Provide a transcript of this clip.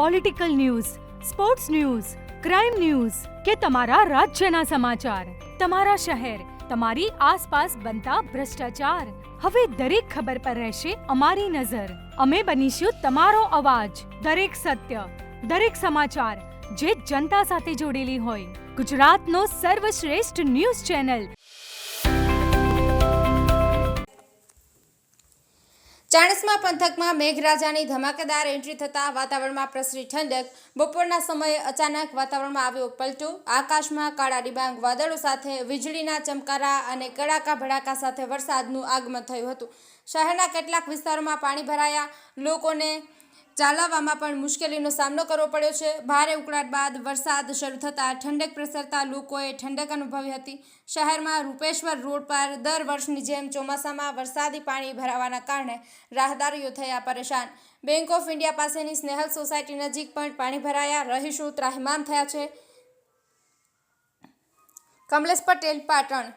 Political news, sports news, crime news કે તમારા રાજ્યના સમાચાર, તમારા શહેર, તમારી આસપાસ બનતા ભ્રષ્ટાચાર, હવે દરેક ખબર પર રહેશે અમારી નજર. અમે બનીશું તમારો અવાજ. દરેક સત્ય, દરેક સમાચાર જે જનતા સાથે જોડેલી હોય. ગુજરાતનો સર્વશ્રેષ્ઠ ન્યૂઝ ચેનલ. ચાણસ્મા પંથકમાં મેઘરાજાની ધમાકેદાર એન્ટ્રી થતાં વાતાવરણમાં પ્રસરી ઠંડક. બપોરના સમયે અચાનક વાતાવરણમાં આવ્યો પલટો. આકાશમાં કાળા ડિબાંગ વાદળો સાથે વીજળીના ચમકારા અને કડાકા ભડાકા સાથે વરસાદનું આગમન થયું હતું. શહેરના કેટલાક વિસ્તારોમાં પાણી ભરાયા. લોકોને ચાલવામાં પણ મુશ્કેલીનો સામનો કરવો પડ્યો છે. ભારે ઉકળાટ બાદ વરસાદ શરૂ થતાં ઠંડક પ્રસરતા લોકોએ ઠંડક અનુભવી હતી. શહેરમાં રૂપેશ્વર રોડ પર દર વર્ષની જેમ ચોમાસામાં વરસાદી પાણી ભરાવાના કારણે રાહદારીઓ થયા પરેશાન. બેંક ઓફ ઇન્ડિયા પાસેની સ્નેહલ સોસાયટી નજીક પણ પાણી ભરાયા. રહીશો ત્રાહિમામ થયા છે. કમલેશ પટેલ, પાટણ.